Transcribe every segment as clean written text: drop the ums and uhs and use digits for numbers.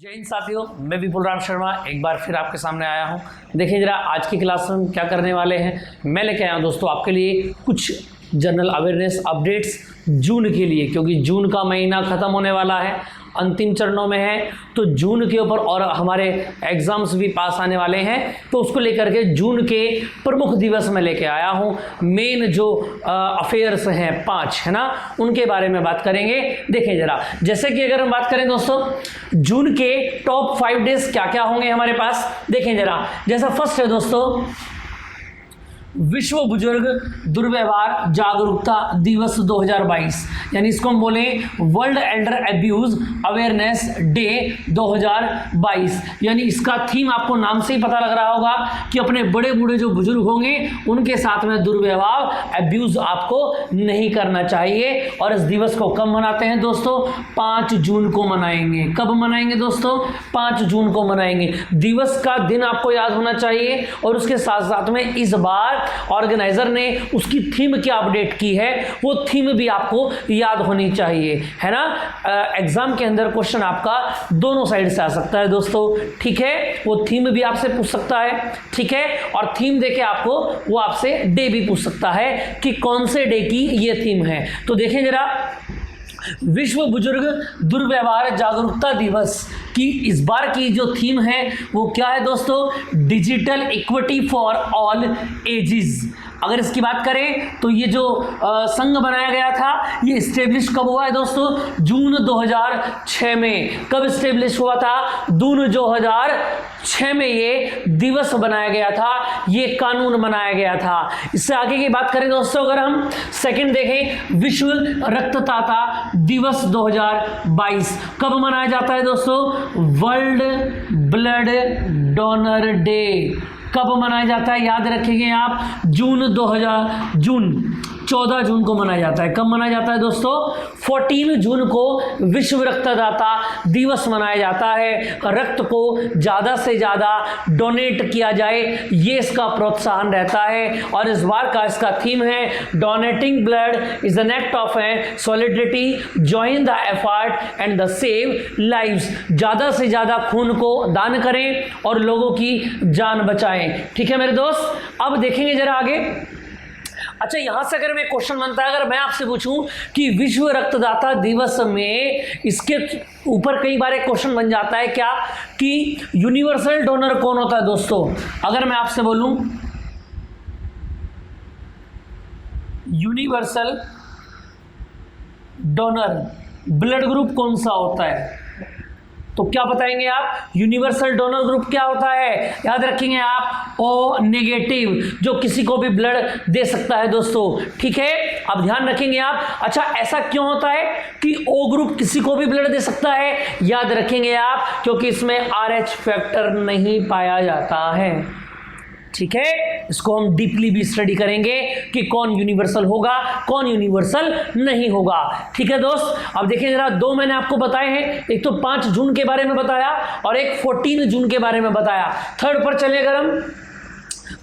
जय हिंद साथियों, मैं विपुल राम शर्मा एक बार फिर आपके सामने आया हूं। देखिए जरा आज की क्लास में हम क्या करने वाले हैं। मैं लेके आया हूं दोस्तों आपके लिए कुछ जनरल अवेयरनेस अपडेट्स जून के लिए, क्योंकि जून का महीना ख़त्म होने वाला है, अंतिम चरणों में है, तो जून के ऊपर और हमारे एग्ज़ाम्स भी पास आने वाले हैं, तो उसको लेकर के जून के प्रमुख दिवस में लेके आया हूँ। मेन जो अफेयर्स हैं 5 है ना, उनके बारे में बात करेंगे। देखें जरा, जैसे कि अगर हम बात करें दोस्तों जून के टॉप 5 डेज क्या क्या होंगे हमारे पास, देखें जरा। जैसा फर्स्ट है दोस्तों विश्व बुजुर्ग दुर्व्यवहार जागरूकता दिवस 2022, यानी इसको हम बोले world Elder abuse awareness day 2022। यानी इसका थीम आपको नाम से ही पता लग रहा होगा कि अपने बड़े बूढ़े जो बुजुर्ग होंगे उनके साथ में दुर्व्यवहार एब्यूज आपको नहीं करना चाहिए। और इस दिवस को कब मनाते हैं दोस्तों? 5 जून को मनाएंगे। कब मनाएंगे दोस्तों? 5 जून को मनाएंगे। दिवस का दिन आपको याद होना चाहिए, और उसके साथ साथ में इस बार ऑर्गेनाइजर ने उसकी थीम क्या अपडेट की है वो थीम भी आपको याद होनी चाहिए, है ना। एग्जाम के अंदर क्वेश्चन आपका दोनों साइड से आ सकता है दोस्तों, ठीक है। वो थीम भी आपसे पूछ सकता है, ठीक है, और थीम देके आपको वो आपसे डे भी पूछ सकता है कि कौन से डे की ये थीम है। तो देखें जरा, विश्व बुजुर्ग दुर्व्यवहार जागरूकता दिवस की इस बार की जो थीम है वो क्या है दोस्तों? Digital equity for all ages. अगर इसकी बात करें तो ये जो संघ बनाया गया था ये इस्टेब्लिश कब हुआ है दोस्तों? जून 2006 में। कब इस्टेब्लिश हुआ था? जून 2006 में ये दिवस बनाया गया था, ये कानून बनाया गया था। इससे आगे की बात करें दोस्तों, अगर हम सेकंड देखें, विश्व रक्तदाता दिवस 2022 कब मनाया जाता है दोस्तों? वर्ल्ड ब्लड डोनर डे कब मनाया जाता है? याद रखेंगे आप, जून 14 जून को मनाया जाता है। कब मनाया जाता है दोस्तों? 14 जून को विश्व रक्तदाता दिवस मनाया जाता है। रक्त को ज़्यादा से ज़्यादा डोनेट किया जाए, ये इसका प्रोत्साहन रहता है। और इस बार का इसका थीम है donating blood is an act of solidarity, join the effort and the save lives. ज़्यादा से ज़्यादा खून को दान करें और लोगों की जान बचाएं, ठीक है मेरे दोस्त। अब देखेंगे जरा आगे। अच्छा, यहां से अगर मैं क्वेश्चन बनता है, अगर मैं आपसे पूछूं कि विश्व रक्तदाता दिवस में, इसके ऊपर कई बार एक क्वेश्चन बन जाता है क्या कि यूनिवर्सल डोनर कौन होता है दोस्तों? अगर मैं आपसे बोलूं यूनिवर्सल डोनर ब्लड ग्रुप कौन सा होता है, तो क्या बताएंगे आप? यूनिवर्सल डोनर ग्रुप क्या होता है? याद रखेंगे आप, ओ नेगेटिव, जो किसी को भी ब्लड दे सकता है दोस्तों, ठीक है। अब ध्यान रखेंगे आप। अच्छा, ऐसा क्यों होता है कि ओ ग्रुप किसी को भी ब्लड दे सकता है? याद रखेंगे आप, क्योंकि इसमें RH फैक्टर नहीं पाया जाता है, ठीक है। इसको हम डीपली भी स्टडी करेंगे कि कौन यूनिवर्सल होगा, कौन यूनिवर्सल नहीं होगा, ठीक है दोस्त। अब देखिए जरा, 2 मैंने आपको बताए हैं, एक तो 5 जून के बारे में बताया और एक 14 जून के बारे में बताया। थर्ड पर चले अगर हम,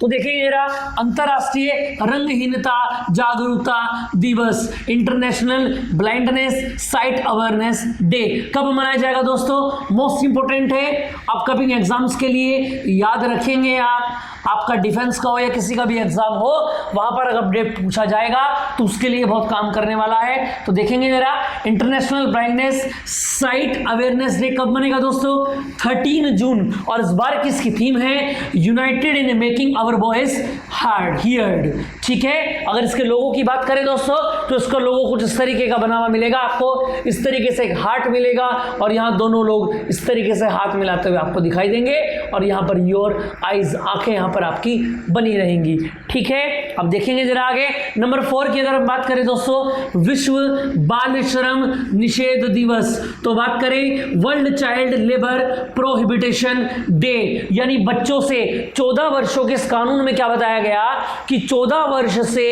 तो देखिए जरा, अंतरराष्ट्रीय रंगहीनता जागरूकता दिवस, international blindness site awareness day कब मनाया जाएगा दोस्तों? मोस्ट इंपोर्टेंट है अपकमिंग एग्जाम्स के लिए, याद रखेंगे आप। आपका डिफेंस का हो या किसी का भी एग्जाम हो, वहां पर अगर अपडेट पूछा जाएगा तो उसके लिए बहुत काम करने वाला है। तो देखेंगे जरा, international blindness site awareness day कब बनेगा दोस्तों? 13 जून। और इस बार की इसकी थीम है united in making our voice heard, ठीक है। अगर इसके लोगों की बात करें दोस्तों, तो इसका लोगो कुछ इस तरीके का बना हुआ मिलेगा आपको। इस तरीके से एक हार्ट मिलेगा और यहाँ दोनों लोग इस तरीके से हाथ मिलाते हुए आपको दिखाई देंगे, और यहाँ पर योर आइज, आंखें यहाँ पर आपकी बनी रहेंगी, ठीक है। अब देखेंगे जरा आगे, नंबर 4 की अगर हम बात करें दोस्तों, विश्व बाल श्रम निषेध दिवस, तो बात करें वर्ल्ड चाइल्ड लेबर प्रोहिबिटेशन डे, यानी बच्चों से 14 वर्षों के इस कानून में क्या बताया गया कि 14 वर्ष से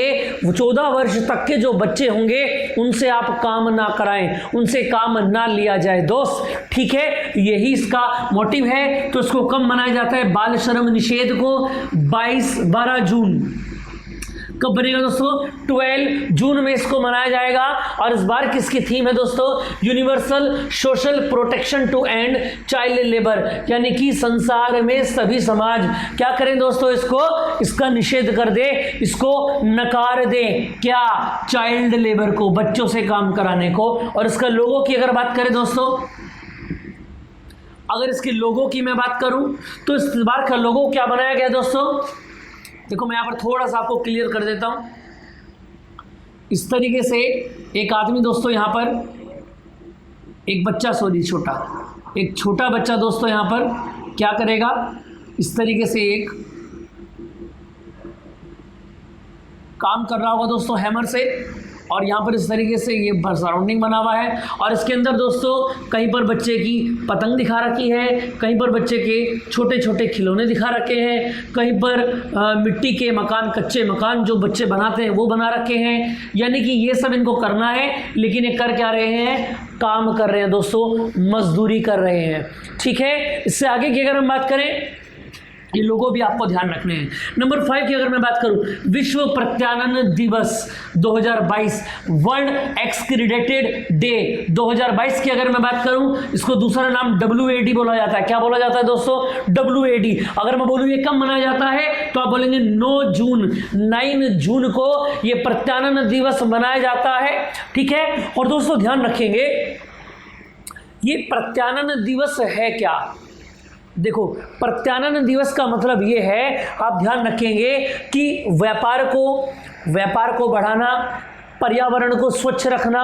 14 वर्ष तक के जो बच्चे होंगे उनसे आप काम ना कराएं, उनसे काम ना लिया जाए दोस्त, ठीक है। यही इसका मोटिव है। तो इसको कब मनाया जाता है बाल श्रम निषेध को? 12 जून कब बनेगा दोस्तों? 12 जून में इसको मनाया जाएगा। और इस बार किसकी थीम है दोस्तों? Universal social protection to end child labour, यानी कि संसार में सभी समाज क्या करें दोस्तों? इसका निषेध कर दे, इसको नकार दे। क्या? चाइल्ड लेबर को, बच्चों से काम कराने को। और इसका लोगो की अगर बात करें दोस्तों, अगर इसके लोगो की मैं बात करूं तो इस बार का लोगो क्या बनाया गया दोस्तों? देखो मैं यहां पर थोड़ा सा आपको क्लियर कर देता हूं। इस तरीके से एक आदमी दोस्तों यहां पर, एक बच्चा, सॉरी छोटा, एक छोटा बच्चा दोस्तों यहां पर क्या करेगा? इस तरीके से एक काम कर रहा होगा दोस्तों हैमर से, और यहाँ पर इस तरीके से ये सराउंडिंग बना हुआ है। और इसके अंदर दोस्तों कहीं पर बच्चे की पतंग दिखा रखी है, कहीं पर बच्चे के छोटे छोटे खिलौने दिखा रखे हैं, कहीं पर मिट्टी के मकान, कच्चे मकान जो बच्चे बनाते हैं वो बना रखे हैं। यानी कि ये सब इनको करना है, लेकिन ये कर क्या रहे हैं? काम कर रहे हैं दोस्तों, मजदूरी कर रहे हैं। ठीक है, इससे आगे की अगर हम बात करें, ये लोगों भी आपको ध्यान रखने हैं। नंबर 5 की अगर मैं बात करूं, विश्व प्रत्यानन दिवस 2022, वर्ल्ड एक्सक्रीडेटेड डे 2022 की अगर मैं बात करूं, इसको दूसरा नाम WAD बोला जाता है। क्या बोला जाता है दोस्तों? WAD। अगर मैं बोलूं ये कब मनाया जाता है तो आप बोलेंगे 9 जून को ये प्रत्यानन दिवस मनाया जाता है। ठीक है, और दोस्तों ध्यान रखेंगे ये प्रत्यानन दिवस है क्या? देखो, प्रत्यानन दिवस का मतलब ये है, आप ध्यान रखेंगे कि व्यापार को बढ़ाना, पर्यावरण को स्वच्छ रखना,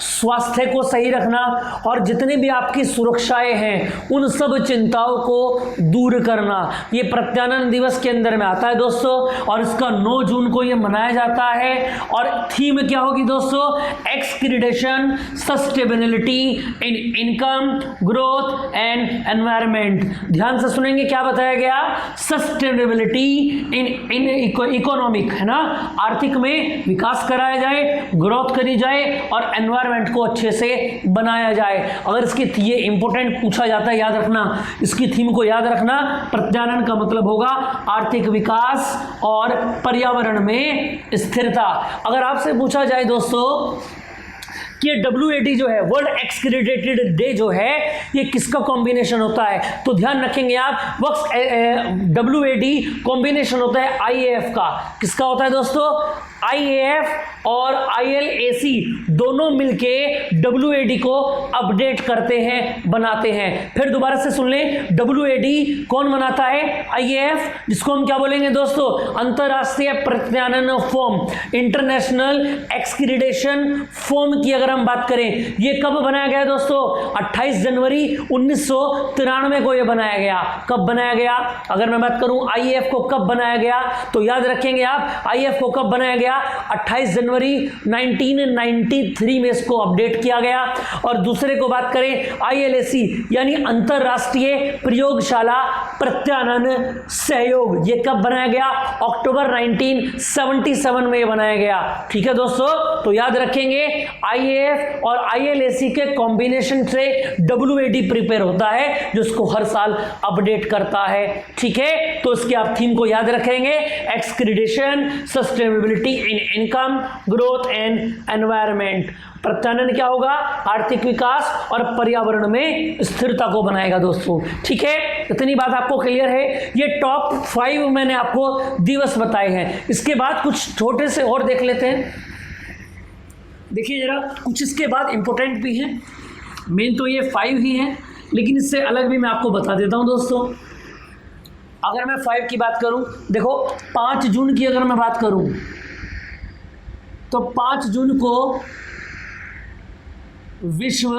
स्वास्थ्य को सही रखना, और जितनी भी आपकी सुरक्षाएं हैं उन सब चिंताओं को दूर करना, ये प्रत्यानन दिवस के अंदर में आता है दोस्तों। और इसका 9 जून को ये मनाया जाता है। और थीम क्या होगी दोस्तों? Accreditation, sustainability in income, growth and environment. ध्यान से सुनेंगे क्या बताया गया? सस्टेनेबिलिटी इन इकोनॉमिक, है ना, आर्थिक में विकास कराया जाए, ग्रोथ करी जाए, और एनवायरनमेंट को अच्छे से बनाया जाए। अगर इसकी ये इंपॉर्टेंट पूछा जाता है, याद रखना, इसकी थीम को याद रखना। प्रत्यानन का मतलब होगा आर्थिक विकास और पर्यावरण में स्थिरता। अगर आपसे पूछा जाए दोस्तों कि WAD जो है, वर्ल्ड एक्सक्रीडेटेड डे जो है, ये किसका कॉम्बिनेशन होता है, तो ध्यान रखेंगे आप, WAD कॉम्बिनेशन होता है IAF का। किसका होता है दोस्तों? IAF और ILAC दोनों मिलके WAD को अपडेट करते हैं, बनाते हैं। फिर दोबारा से सुन लें, WAD कौन बनाता है? IAF, जिसको हम क्या बोलेंगे दोस्तों? अंतरराष्ट्रीय प्रत्यानन फोरम, इंटरनेशनल एक्सक्रीडेशन फोरम की अगर हम बात करें, ये कब बनाया गया दोस्तों? 28 जनवरी 1993 को ये बनाया गया। कब बनाया गया? अगर मैं बात करूं IAF को कब बनाया गया, तो याद रखेंगे आप, IAF को कब बनाया गया? 28 जनवरी 1993 में इसको अपडेट किया गया। और दूसरे को बात करें ILAC, यानी अंतरराष्ट्रीय प्रयोगशाला प्रत्यानन सहयोग, ये कब बनाया गया? अक्टूबर 1977 में ये बनाया गया। ठीक है दोस्तों, तो याद रखेंगे IAF और ILAC के कॉम्बिनेशन से WAD प्रिपेयर होता है, जो इसको हर साल अपडेट करता है। ठीक है, तो इसके आप थीम को याद रखेंगे, accreditation, sustainability in income, growth and environment. प्रत्यानन क्या होगा? आर्थिक विकास और पर्यावरण में स्थिरता को बनाएगा दोस्तों। ठीक है, इतनी बात आपको क्लियर है। ये टॉप 5 मैंने आपको दिवस बताए हैं। इसके बाद कुछ छोटे से और देख लेते हैं। देखिए जरा, कुछ इसके बाद इंपॉर्टेंट भी हैं। मेन तो ये 5 ही हैं, लेकिन इससे अलग भी मैं आपको बता देता हूं दोस्तों। अगर मैं 5 की बात करूं, देखो 5 जून की अगर मैं बात करूं, तो 5 जून को विश्व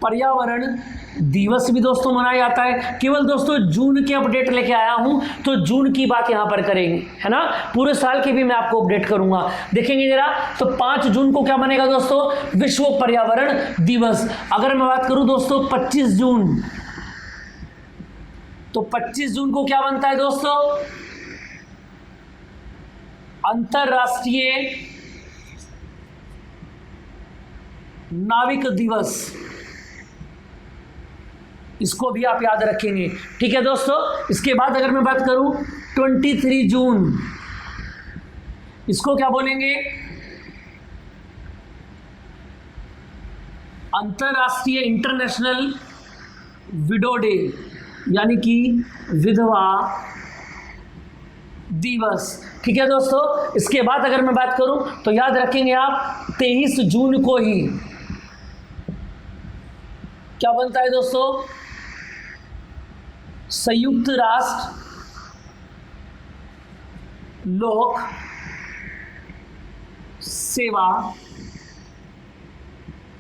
पर्यावरण दिवस भी दोस्तों मनाया जाता है। केवल दोस्तों जून के अपडेट लेके आया हूं, तो जून की बात यहां पर करेंगे, है ना, पूरे साल की भी मैं आपको अपडेट करूंगा। देखेंगे जरा, तो 5 जून को क्या बनेगा दोस्तों? विश्व पर्यावरण दिवस। अगर मैं बात करूं दोस्तों 25 जून, तो 25 जून को क्या बनता है दोस्तों? अंतरराष्ट्रीय नाविक दिवस। इसको भी आप याद रखेंगे। ठीक है दोस्तों, इसके बाद अगर मैं बात करूं 23 जून, इसको क्या बोलेंगे? अंतरराष्ट्रीय इंटरनेशनल विडो डे, यानी कि विधवा दिवस। ठीक है दोस्तों, इसके बाद अगर मैं बात करूं तो याद रखेंगे आप 23 जून को ही क्या बनता है दोस्तों? संयुक्त राष्ट्र लोक सेवा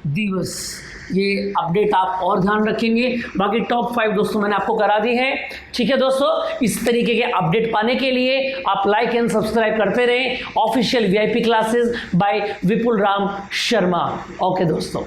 दिवस। ये अपडेट आप और ध्यान रखेंगे। बाकी टॉप 5 दोस्तों मैंने आपको करा दी है। ठीक है दोस्तों, इस तरीके के अपडेट पाने के लिए आप लाइक एंड सब्सक्राइब करते रहें ऑफिशियल VIP क्लासेस बाय विपुल राम शर्मा। ओके दोस्तों।